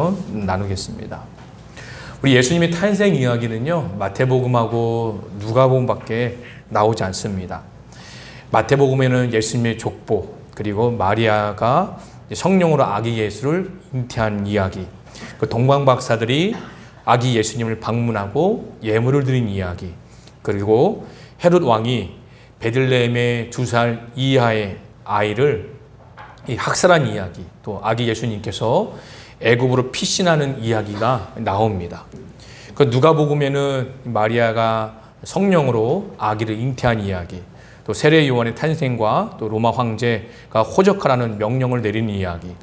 한번 나누겠습니다. 우리 예수님의 탄생 이야기는요, 마태복음하고 누가복음밖에 나오지 않습니다. 마태복음에는 예수님의 족보, 그리고 마리아가 성령으로 아기 예수를 잉태한 이야기, 그 동방박사들이 아기 예수님을 방문하고 예물을 드린 이야기, 그리고 헤롯 왕이 베들레헴의 2살 이하의 아이를 학살한 이야기, 또 아기 예수님께서 애굽으로 피신하는 이야기가 나옵니다. 그 누가복음에는 마리아가 성령으로 아기를 잉태한 이야기, 또 세례 요한의 탄생과 또 로마 황제가 호적하라는 명령을 내린 이야기,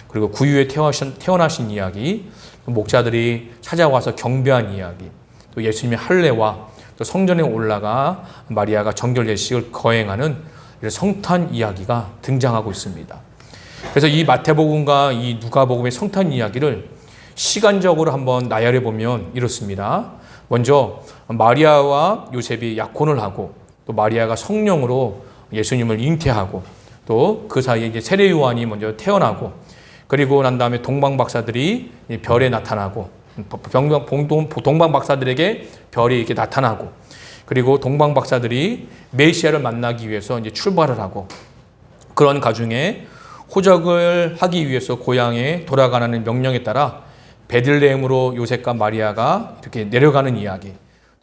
그리고 구유에 태어나신 이야기, 목자들이 찾아와서 경배한 이야기, 또 예수님의 할례와 또 성전에 올라가 마리아가 정결 예식을 거행하는 이런 성탄 이야기가 등장하고 있습니다. 그래서 이 마태복음과 이 누가복음의 성탄 이야기를 시간적으로 한번 나열해 보면 이렇습니다. 먼저 마리아와 요셉이 약혼을 하고, 또 마리아가 성령으로 예수님을 잉태하고, 또 그 사이에 이제 세례 요한이 먼저 태어나고, 그리고 난 다음에 동방박사들이 별에 나타나고, 동방박사들에게 별이 이렇게 나타나고, 그리고 동방박사들이 메시아를 만나기 위해서 이제 출발을 하고, 그런 가중에 호적을 하기 위해서 고향에 돌아가는 명령에 따라 베들레헴으로 요셉과 마리아가 이렇게 내려가는 이야기,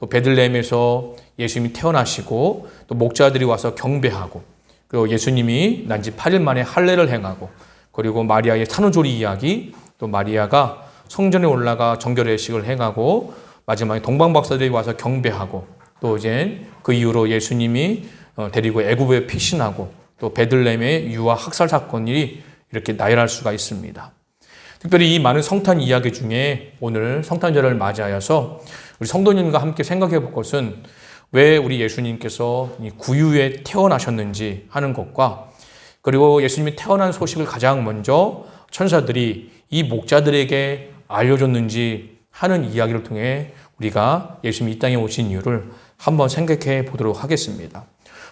또 베들레헴에서 예수님이 태어나시고 또 목자들이 와서 경배하고, 그리고 예수님이 난지 8일 만에 할례를 행하고, 그리고 마리아의 산후조리 이야기, 또 마리아가 성전에 올라가 정결 예식을 행하고, 마지막에 동방박사들이 와서 경배하고, 또 이제 그 이후로 예수님이 데리고 애굽에 피신하고, 또 베들레헴의 유아 학살 사건이 이렇게 나열할 수가 있습니다. 특별히 이 많은 성탄 이야기 중에 오늘 성탄절을 맞이하여서 우리 성도님과 함께 생각해 볼 것은 왜 우리 예수님께서 구유에 태어나셨는지 하는 것과, 그리고 예수님이 태어난 소식을 가장 먼저 천사들이 이 목자들에게 알려줬는지 하는 이야기를 통해 우리가 예수님이 이 땅에 오신 이유를 한번 생각해 보도록 하겠습니다.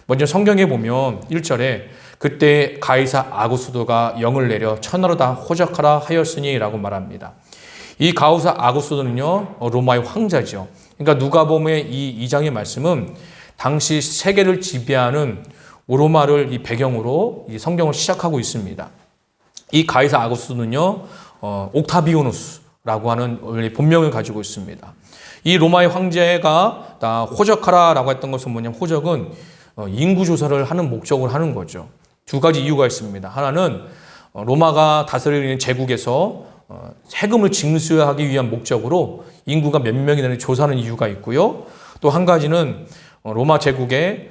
먼저 성경에 보면 1절에 그때 가이사 아구스도가 영을 내려 천하로 다 호적하라 하였으니 라고 말합니다. 이 가이사 아구스도는요, 로마의 황제죠. 그러니까 누가복음의 이 2장의 말씀은 당시 세계를 지배하는 로마를 이 배경으로 이 성경을 시작하고 있습니다. 이 가이사 아구스도는요, 옥타비아누스라고 하는 본명을 가지고 있습니다. 이 로마의 황제가 다 호적하라라고 했던 것은 뭐냐면, 호적은 인구 조사를 하는 목적으로 하는 거죠. 두 가지 이유가 있습니다. 하나는 로마가 다스리는 제국에서 세금을 징수하기 위한 목적으로 인구가 몇 명이 되는지 조사하는 이유가 있고요. 또 한 가지는 로마 제국의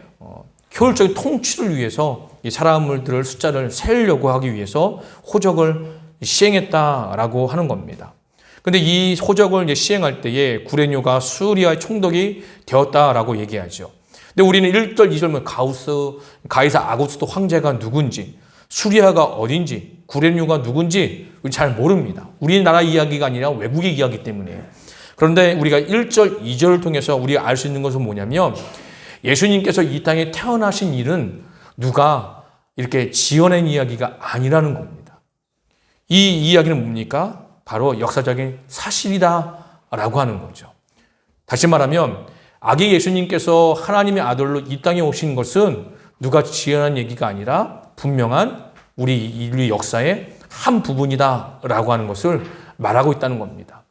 효율적인 통치를 위해서 이 사람들을 숫자를 세우려고 하기 위해서 호적을 시행했다라고 하는 겁니다. 근데 이 호적을 이제 시행할 때에 구레뇨가 수리아의 총독이 되었다라고 얘기하죠. 근데 우리는 1절, 2절은 가이사 아구스도 황제가 누군지, 수리아가 어딘지, 구레뇨가 누군지 잘 모릅니다. 우리나라 이야기가 아니라 외국의 이야기 때문에. 그런데 우리가 1절, 2절을 통해서 우리가 알 수 있는 것은 뭐냐면, 예수님께서 이 땅에 태어나신 일은 누가 이렇게 지어낸 이야기가 아니라는 겁니다. 이 이야기는 뭡니까? 바로 역사적인 사실이다라고 하는 거죠. 다시 말하면 아기 예수님께서 하나님의 아들로 이 땅에 오신 것은 누가 지어낸 얘기가 아니라 분명한 우리 인류 역사의 한 부분이다라고 하는 것을 말하고 있다는 겁니다.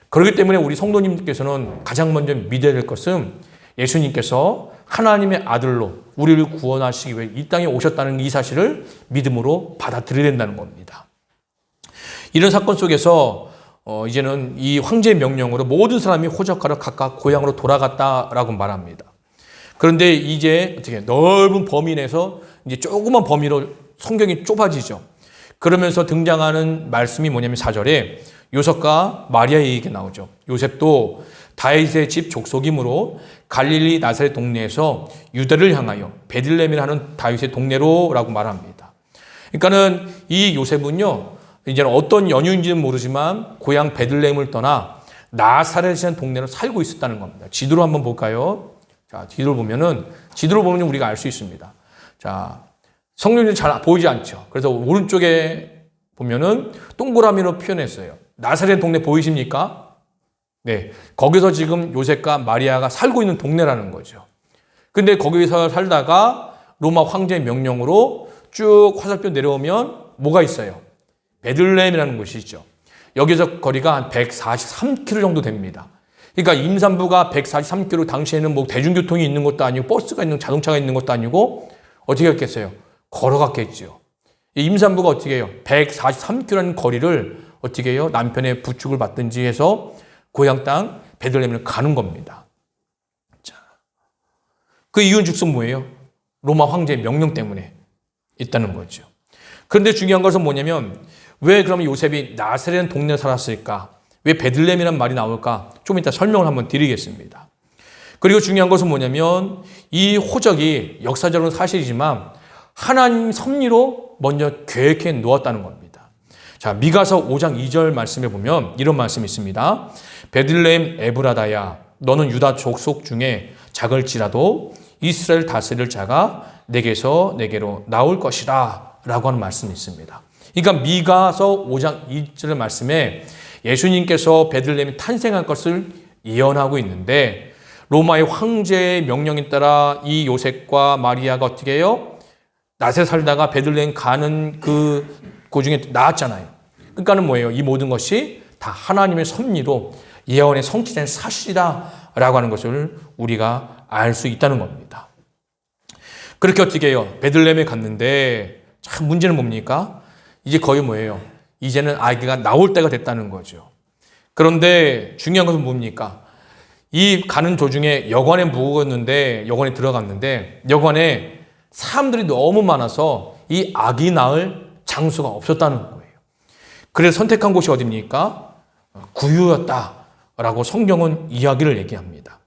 그렇기 때문에 우리 성도님께서는 가장 먼저 믿어야 될 것은 예수님께서 하나님의 아들로 우리를 구원하시기 위해 이 땅에 오셨다는 이 사실을 믿음으로 받아들여야 된다는 겁니다. 이런 사건 속에서 이제는 이 황제의 명령으로 모든 사람이 호적하러 각각 고향으로 돌아갔다라고 말합니다. 그런데 이제 어떻게 넓은 범위 내에서 이제 조그만 범위로 성경이 좁아지죠. 그러면서 등장하는 말씀이 뭐냐면 4절에 요셉과 마리아의 얘기가 나오죠. 요셉도 다윗의 집 족속이므로 갈릴리 나사렛 동네에서 유대를 향하여 베들레헴이라는 다윗의 동네로라고 말합니다. 그러니까는 이 요셉은요, 이제는 어떤 연유인지는 모르지만 고향 베들레헴을 떠나 나사렛이라는 동네로 살고 있었다는 겁니다. 지도로 한번 볼까요? 자, 지도를 보면 우리가 알 수 있습니다. 자, 성경이 잘 보이지 않죠. 그래서 오른쪽에 보면은 동그라미로 표현했어요. 나사렛 동네 보이십니까? 네. 거기서 지금 요셉과 마리아가 살고 있는 동네라는 거죠. 근데 거기서 살다가 로마 황제의 명령으로 쭉 화살표 내려오면 뭐가 있어요? 베들레헴이라는 곳이 있죠. 여기서 거리가 한 143km 정도 됩니다. 그러니까 임산부가 143km, 당시에는 뭐 대중교통이 있는 것도 아니고 버스가 있는, 자동차가 있는 것도 아니고 어떻게 했겠어요? 걸어갔겠죠. 이 임산부가 어떻게 해요? 143km라는 거리를 어떻게 해요? 남편의 부축을 받든지 해서 고향 땅 베들레헴을 가는 겁니다. 자, 그 이유는 즉슨 뭐예요? 로마 황제의 명령 때문에 있다는 거죠. 그런데 중요한 것은 뭐냐면 왜 그러면 요셉이 나사렛 동네에 살았을까? 왜 베들레헴이라는 말이 나올까? 좀 이따 설명을 한번 드리겠습니다. 그리고 중요한 것은 뭐냐면 이 호적이 역사적으로 사실이지만 하나님 섭리로 먼저 계획해 놓았다는 겁니다. 자, 미가서 5장 2절 말씀에 보면 이런 말씀이 있습니다. 베들레헴 에브라다야, 너는 유다 족속 중에 작을지라도 이스라엘 다스릴 자가 내게서 내게로 나올 것이라 라고 하는 말씀이 있습니다. 그러니까 미가서 5장 2절 말씀에 예수님께서 베들레헴이 탄생할 것을 예언하고 있는데 로마의 황제의 명령에 따라 이 요셉과 마리아가 어떻게 해요? 나사렛 살다가 베들레헴 가는 그 중에 나왔잖아요. 그러니까는 뭐예요? 이 모든 것이 다 하나님의 섭리로 예언의 성취된 사실이다라고 하는 것을 우리가 알 수 있다는 겁니다. 그렇게 어떻게 해요? 베들레헴에 갔는데 참 문제는 뭡니까? 이제 거의 뭐예요? 이제는 아기가 나올 때가 됐다는 거죠. 그런데 중요한 것은 뭡니까? 이 가는 도중에 여관에 묵었는데, 여관에 들어갔는데, 여관에 사람들이 너무 많아서 이 아기 낳을 장소가 없었다는 거예요. 그래서 선택한 곳이 어디입니까? 구유였다라고 성경은 이야기를 얘기합니다.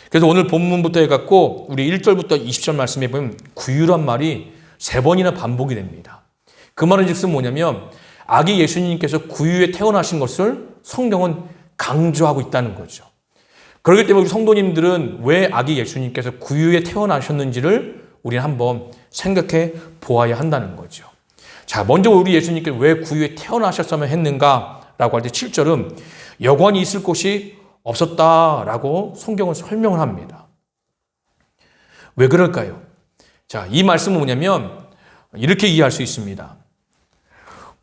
그래서 오늘 본문부터 해갖고 우리 1절부터 20절 말씀에 보면 구유란 말이 3번이나 반복이 됩니다. 그 말은 즉슨 뭐냐면 아기 예수님께서 구유에 태어나신 것을 성경은 강조하고 있다는 거죠. 그렇기 때문에 우리 성도님들은 왜 아기 예수님께서 구유에 태어나셨는지를 우리는 한번 생각해 보아야 한다는 거죠. 자, 먼저 우리 예수님께서 왜 구유에 태어나셨으면 했는가라고 할 때 7절은 여관이 있을 곳이 없었다라고 성경은 설명을 합니다. 왜 그럴까요? 자, 이 말씀은 뭐냐면 이렇게 이해할 수 있습니다.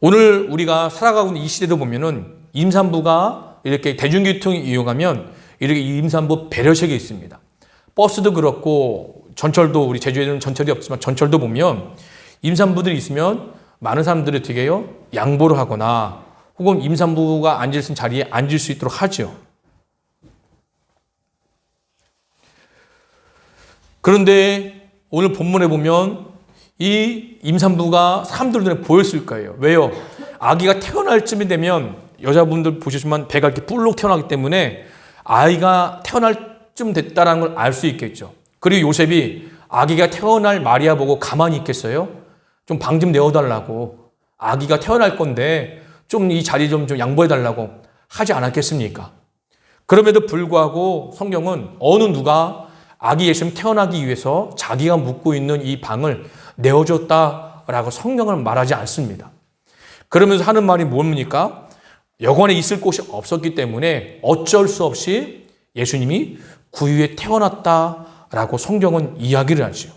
오늘 우리가 살아가고 있는 이 시대도 보면은 임산부가 이렇게 대중교통을 이용하면 이렇게 임산부 배려석이 있습니다. 버스도 그렇고 전철도, 우리 제주에는 전철이 없지만 전철도 보면 임산부들이 있으면 많은 사람들이 어떻게 해요? 양보를 하거나 혹은 임산부가 앉을 수 있는 자리에 앉을 수 있도록 하죠. 그런데 오늘 본문에 보면 이 임산부가 사람들 눈에 보였을 거예요. 왜요? 아기가 태어날 쯤이 되면 여자분들 보시지만 배가 이렇게 불룩 태어나기 때문에 아이가 태어날 쯤 됐다는 걸 알 수 있겠죠. 그리고 요셉이 아기가 태어날 마리아 보고 가만히 있겠어요? 좀 방 좀 내어달라고, 아기가 태어날 건데 좀 이 자리 좀 양보해달라고 하지 않았겠습니까? 그럼에도 불구하고 성경은 어느 누가 아기 예수님 태어나기 위해서 자기가 묵고 있는 이 방을 내어줬다라고 성경은 말하지 않습니다. 그러면서 하는 말이 뭡니까? 여관에 있을 곳이 없었기 때문에 어쩔 수 없이 예수님이 구유에 태어났다라고 성경은 이야기를 하죠.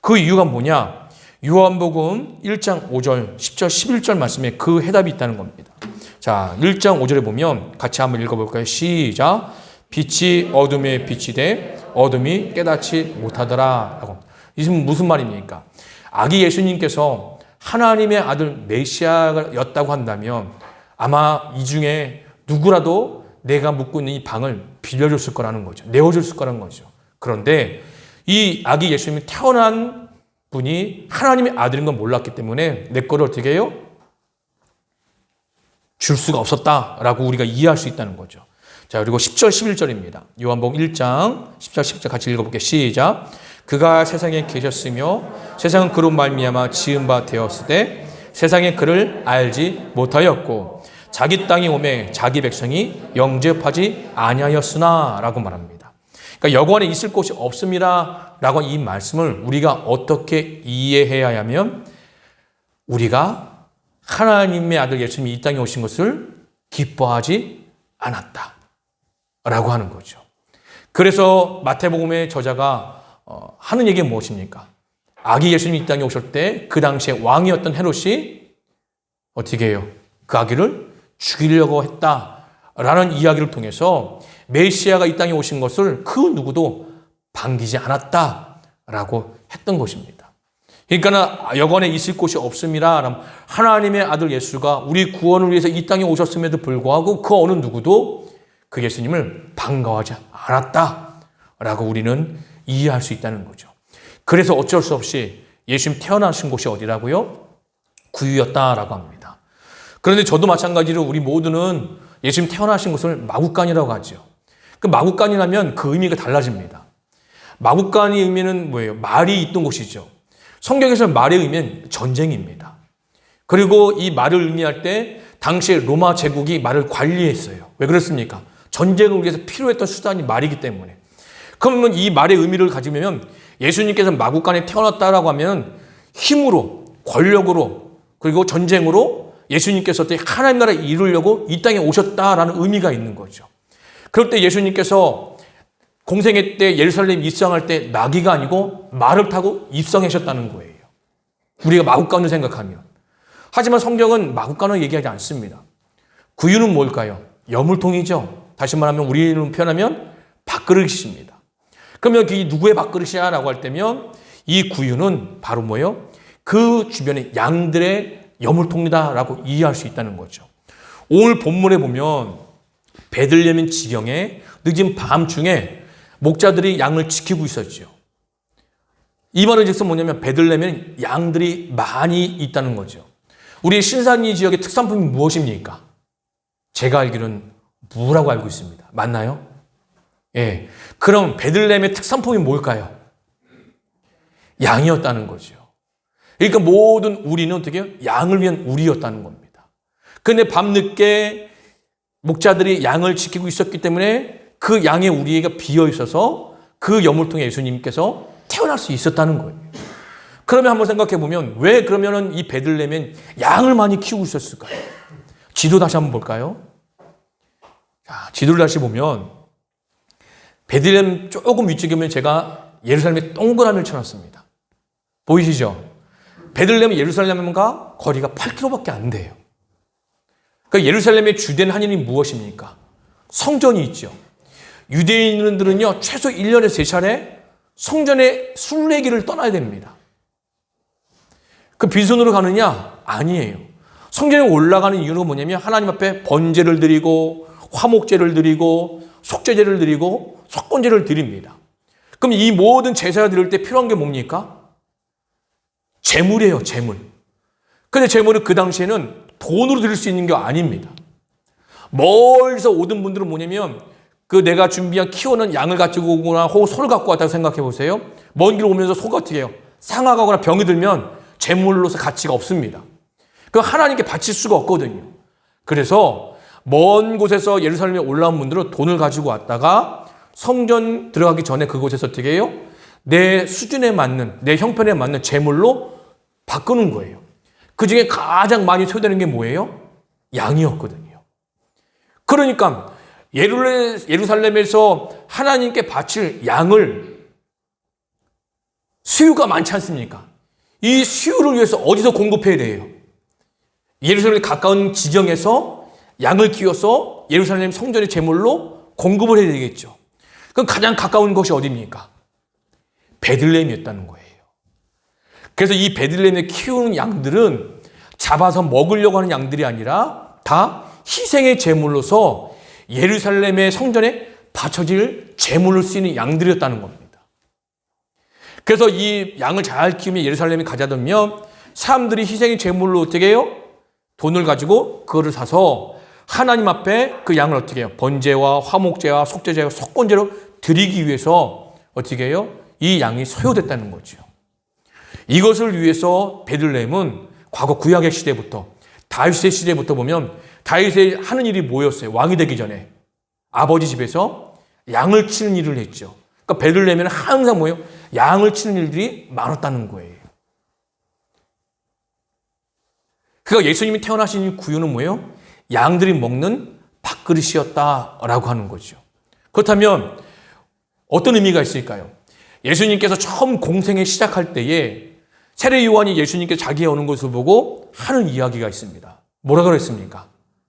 그 이유가 뭐냐? 요한복음 1장 5절, 10절, 11절 말씀에 그 해답이 있다는 겁니다. 자, 1장 5절에 보면 같이 한번 읽어볼까요? 시작. 빛이 어둠에 빛이 돼 어둠이 깨닫지 못하더라 라고. 이것은 무슨 말입니까? 아기 예수님께서 하나님의 아들 메시아였다고 한다면 아마 이 중에 누구라도 내가 묵고 있는 이 방을 빌려줬을 거라는 거죠. 내어줬을 거라는 거죠. 그런데 이 아기 예수님이 태어난 분이 하나님의 아들인 건 몰랐기 때문에 내 거를 어떻게 해요? 줄 수가 없었다라고 우리가 이해할 수 있다는 거죠. 자, 그리고 10절, 11절입니다. 요한복음 1장 10절, 11절 같이 읽어볼게요. 시작. 그가 세상에 계셨으며 세상은 그로 말미암아 지은 바 되었을 때 세상에 그를 알지 못하였고 자기 땅이 오매 자기 백성이 영접하지 아니하였으나 라고 말합니다. 그러니까 여관에 있을 곳이 없음이라 라고 이 말씀을 우리가 어떻게 이해해야 하면 우리가 하나님의 아들 예수님이 이 땅에 오신 것을 기뻐하지 않았다 라고 하는 거죠. 그래서 마태복음의 저자가 하는 얘기가 무엇입니까? 아기 예수님이 이 땅에 오실 때 그 당시에 왕이었던 헤롯이 어떻게 해요? 그 아기를 죽이려고 했다라는 이야기를 통해서 메시아가 이 땅에 오신 것을 그 누구도 반기지 않았다라고 했던 것입니다. 그러니까 여관에 있을 곳이 없음이라 하나님의 아들 예수가 우리 구원을 위해서 이 땅에 오셨음에도 불구하고 그 어느 누구도 그 예수님을 반가워하지 않았다라고 우리는 이해할 수 있다는 거죠. 그래서 어쩔 수 없이 예수님 태어나신 곳이 어디라고요? 구유였다라고 합니다. 그런데 저도 마찬가지로 우리 모두는 예수님 태어나신 곳을 마구간이라고 하죠. 그 마구간이라면 그 의미가 달라집니다. 마구간의 의미는 뭐예요? 말이 있던 곳이죠. 성경에서 말의 의미는 전쟁입니다. 그리고 이 말을 의미할 때 당시에 로마 제국이 말을 관리했어요. 왜 그렇습니까? 전쟁을 위해서 필요했던 수단이 말이기 때문에. 그러면 이 말의 의미를 가지면 예수님께서 마구간에 태어났다라고 하면 힘으로, 권력으로, 그리고 전쟁으로 예수님께서 하나님 나라를 이루려고 이 땅에 오셨다라는 의미가 있는 거죠. 그럴 때 예수님께서 공생애 때 예루살렘 입성할 때 나귀가 아니고 말을 타고 입성하셨다는 거예요. 우리가 마구간을 생각하면. 하지만 성경은 마구간을 얘기하지 않습니다. 구유는 뭘까요? 여물통이죠. 다시 말하면 우리는 표현하면 밥그릇입니다. 그러면 이 누구의 밥그릇이야? 라고 할 때면 이 구유는 바로 뭐예요? 그 주변의 양들의 여물통이다라고 이해할 수 있다는 거죠. 오늘 본문에 보면 베들레헴 지경에 늦은 밤중에 목자들이 양을 지키고 있었죠. 이 말은 즉슨 뭐냐면 베들레헴에는 양들이 많이 있다는 거죠. 우리 신산리 지역의 특산품이 무엇입니까? 제가 알기로는 무라고 알고 있습니다. 맞나요? 예. 그럼 베들레헴의 특산품이 뭘까요? 양이었다는 거죠. 그러니까 모든 우리는 어떻게 해요? 양을 위한 우리였다는 겁니다. 그런데 밤늦게 목자들이 양을 지키고 있었기 때문에 그 양의 우리가 비어 있어서 그 여물통에 예수님께서 태어날 수 있었다는 거예요. 그러면 한번 생각해 보면 왜 그러면은 이 베들레헴엔 양을 많이 키우고 있었을까요? 지도 다시 한번 볼까요? 자, 지도를 다시 보면 베들레헴 조금 위쪽에 보면 제가 예루살렘에 동그라미를 쳐놨습니다. 보이시죠? 베들레헴 예루살렘과 거리가 8km밖에 안 돼요. 그러니까 예루살렘의 주된 한일이 무엇입니까? 성전이 있죠. 유대인들은요 최소 1년에 3차례 성전에 순례길을 떠나야 됩니다. 그 빈손으로 가느냐? 아니에요. 성전에 올라가는 이유는 뭐냐면 하나님 앞에 번제를 드리고 화목제를 드리고 속죄제를 드리고 속건제를 드립니다. 그럼 이 모든 제사를 드릴 때 필요한 게 뭡니까? 재물이에요, 재물. 근데 재물은 그 당시에는 돈으로 드릴 수 있는 게 아닙니다. 멀리서 오던 분들은 뭐냐면 그 내가 준비한 키우는 양을 가지고 오거나 혹은 소를 갖고 왔다고 생각해 보세요. 먼 길 오면서 소가 어떻게 해요? 상하거나 병이 들면 재물로서 가치가 없습니다. 그럼 하나님께 바칠 수가 없거든요. 그래서 먼 곳에서 예루살렘에 올라온 분들은 돈을 가지고 왔다가 성전 들어가기 전에 그곳에서 어떻게 해요? 내 수준에 맞는, 내 형편에 맞는 재물로 바꾸는 거예요. 그 중에 가장 많이 소요되는 게 뭐예요? 양이었거든요. 그러니까 예루살렘에서 하나님께 바칠 양을 수요가 많지 않습니까? 이 수요를 위해서 어디서 공급해야 돼요? 예루살렘에 가까운 지경에서 양을 키워서 예루살렘 성전의 제물로 공급을 해야 되겠죠. 그럼 가장 가까운 곳이 어디입니까? 베들레헴이었다는 거예요. 그래서 이 베들레헴에 키우는 양들은 잡아서 먹으려고 하는 양들이 아니라 다 희생의 제물로서 예루살렘의 성전에 바쳐질 제물로 쓰이는 양들이었다는 겁니다. 그래서 이 양을 잘 키우면 예루살렘에 가져다면 사람들이 희생의 제물로 어떻게 해요? 돈을 가지고 그거를 사서 하나님 앞에 그 양을 어떻게 해요? 번제와 화목제와 속죄제와 속건제로 드리기 위해서 어떻게 해요? 이 양이 소요됐다는 거죠. 이것을 위해서 베들레헴은 과거 구약의 시대부터 다윗의 시대부터 보면 다윗이 하는 일이 뭐였어요? 왕이 되기 전에 아버지 집에서 양을 치는 일을 했죠. 그러니까 베들레헴에는 항상 뭐예요? 양을 치는 일들이 많았다는 거예요. 그러니까 예수님이 태어나신 구유는 뭐예요? 양들이 먹는 밥그릇이었다라고 하는 거죠. 그렇다면 어떤 의미가 있을까요? 예수님께서 처음 공생에 시작할 때에 세례 요한이 예수님께 자기가 오는 것을 보고 하는 이야기가 있습니다. 뭐라고 그랬습니까?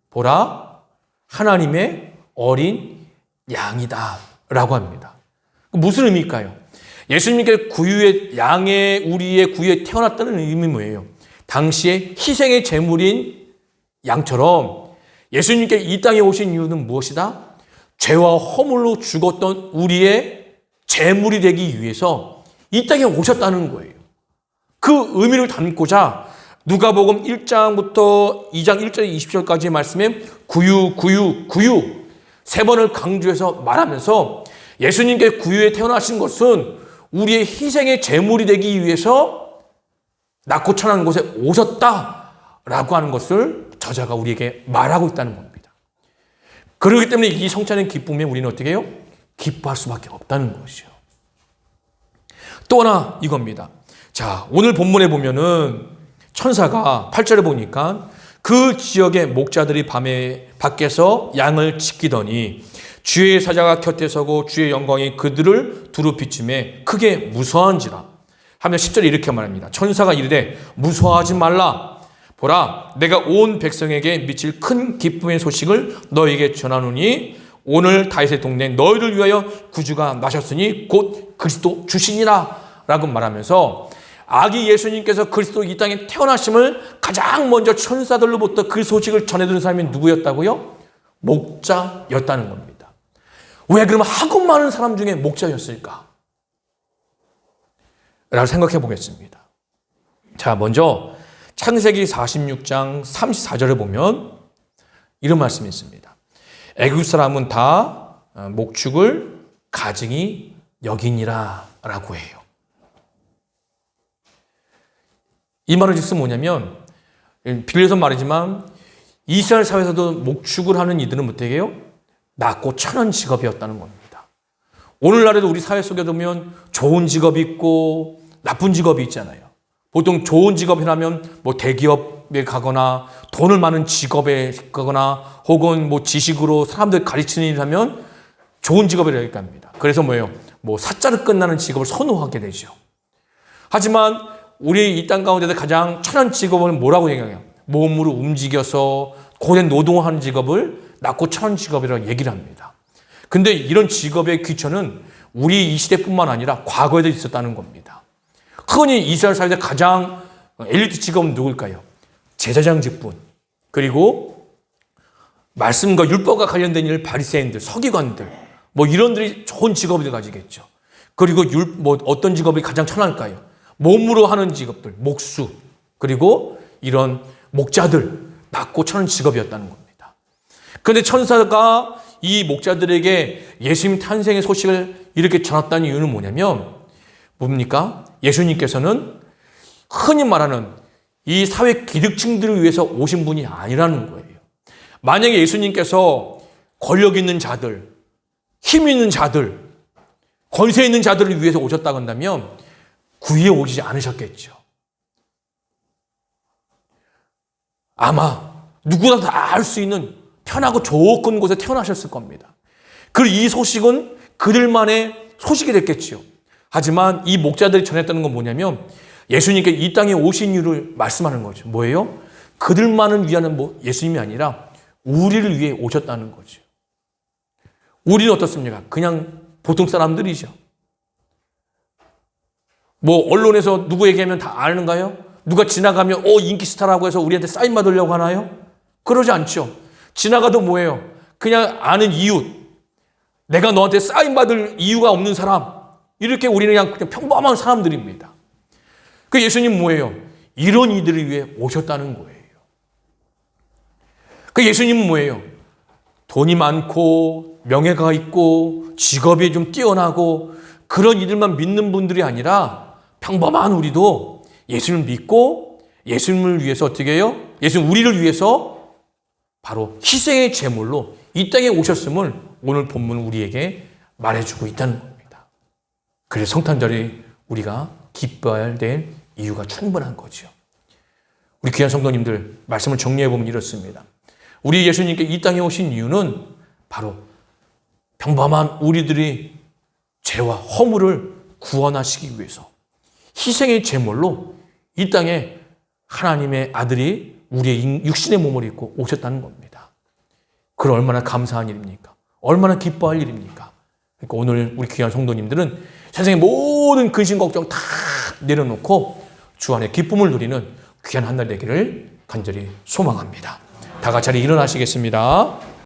보라, 하나님의 어린 양이다 라고 합니다. 무슨 의미일까요? 예수님께 구유의 양의 우리의 구유에 태어났다는 의미 뭐예요? 당시에 희생의 제물인 양처럼 예수님께 이 땅에 오신 이유는 무엇이다? 죄와 허물로 죽었던 우리의 제물이 되기 위해서 이 땅에 오셨다는 거예요. 그 의미를 담고자 누가복음 1장부터 2장 1절 20절까지의 말씀에 구유 세 번을 강조해서 말하면서 예수님께 구유에 태어나신 것은 우리의 희생의 제물이 되기 위해서 낮고 천한 곳에 오셨다라고 하는 것을 저자가 우리에게 말하고 있다는 겁니다. 그렇기 때문에 이 성찬의 기쁨에 우리는 어떻게 해요? 기뻐할 수밖에 없다는 것이요. 또 하나 이겁니다. 자, 오늘 본문에 보면은 천사가 8절에 보니까 그 지역의 목자들이 밤에 밖에서 양을 지키더니 주의 사자가 곁에 서고 주의 영광이 그들을 두루 비추매 크게 무서워한지라 하며 10절에 이렇게 말합니다. 천사가 이르되 무서워하지 말라. 보라, 내가 온 백성에게 미칠 큰 기쁨의 소식을 너에게 전하노니 오늘 다윗의 동네 너희를 위하여 구주가 나셨으니 곧 그리스도 주시니라 라고 말하면서 아기 예수님께서 그리스도 이 땅에 태어나심을 가장 먼저 천사들로부터 그 소식을 전해드린 사람이 누구였다고요? 목자였다는 겁니다. 왜 그러면 하고 많은 사람 중에 목자였을까? 라고 생각해 보겠습니다. 자, 먼저 창세기 46장 34절에 보면 이런 말씀이 있습니다. 애굽 사람은 다 목축을 가증히 여기니라 라고 해요. 이 말의 뜻은 뭐냐면 빌려서 말이지만 이스라엘 사회에서도 목축을 하는 이들은 어떻게 해요? 낮고 천한 직업이었다는 겁니다. 오늘날에도 우리 사회 속에 보면 좋은 직업이 있고 나쁜 직업이 있잖아요. 보통 좋은 직업이라면 뭐 대기업에 가거나 돈을 많은 직업에 가거나 혹은 뭐 지식으로 사람들 가르치는 일을 하면 좋은 직업이라고 합니다. 그래서 뭐예요? 뭐 사자로 끝나는 직업을 선호하게 되죠. 하지만 우리 이 땅 가운데서 가장 천한 직업을 뭐라고 얘기해요? 몸으로 움직여서 고된 노동하는 직업을 낮고 천한 직업이라고 얘기를 합니다. 근데 이런 직업의 귀천은 우리 이 시대뿐만 아니라 과거에도 있었다는 겁니다. 흔히 이스라엘 사회에서 가장 엘리트 직업은 누굴까요? 제사장 직분, 그리고 말씀과 율법과 관련된 일 바리새인들, 서기관들, 뭐 이런들이 좋은 직업을 가지겠죠. 그리고 어떤 직업이 가장 천할까요? 몸으로 하는 직업들, 목수, 그리고 이런 목자들, 낮고 천한 직업이었다는 겁니다. 그런데 천사가 이 목자들에게 예수님 탄생의 소식을 이렇게 전했다는 이유는 뭐냐면 뭡니까? 예수님께서는 흔히 말하는 이 사회 기득층들을 위해서 오신 분이 아니라는 거예요. 만약에 예수님께서 권력 있는 자들, 힘 있는 자들, 권세 있는 자들을 위해서 오셨다고 한다면 구유에 오지 않으셨겠죠. 아마 누구나 다 알 수 있는 편하고 좋은 곳에 태어나셨을 겁니다. 그리고 이 소식은 그들만의 소식이 됐겠죠. 하지만 이 목자들이 전했다는 건 뭐냐면 예수님께 이 땅에 오신 이유를 말씀하는 거죠. 뭐예요? 그들만을 위한 예수님이 아니라 우리를 위해 오셨다는 거죠. 우리는 어떻습니까? 그냥 보통 사람들이죠. 뭐 언론에서 누구 얘기하면 다 아는가요? 누가 지나가면 인기 스타라고 해서 우리한테 사인 받으려고 하나요? 그러지 않죠. 지나가도 뭐예요? 그냥 아는 이웃, 내가 너한테 사인 받을 이유가 없는 사람, 이렇게 우리는 그냥 평범한 사람들입니다. 그 예수님 뭐예요? 이런 이들을 위해 오셨다는 거예요. 그 예수님은 뭐예요? 돈이 많고 명예가 있고 직업이 좀 뛰어나고 그런 이들만 믿는 분들이 아니라 평범한 우리도 예수님을 믿고 예수님을 위해서 어떻게 해요? 예수님 우리를 위해서 바로 희생의 제물로 이 땅에 오셨음을 오늘 본문 우리에게 말해주고 있다는 겁니다. 그래서 성탄절이 우리가 기뻐해야 될 이유가 충분한 거죠. 우리 귀한 성도님들 말씀을 정리해 보면 이렇습니다. 우리 예수님께 이 땅에 오신 이유는 바로 평범한 우리들이 죄와 허물을 구원하시기 위해서 희생의 제물로 이 땅에 하나님의 아들이 우리의 육신의 몸을 입고 오셨다는 겁니다. 그 얼마나 감사한 일입니까? 얼마나 기뻐할 일입니까? 그러니까 오늘 우리 귀한 성도님들은 세상의 모든 근심 걱정 다 내려놓고 주 안에 기쁨을 누리는 귀한 한 날 되기를 간절히 소망합니다. 다 같이 일어나시겠습니다.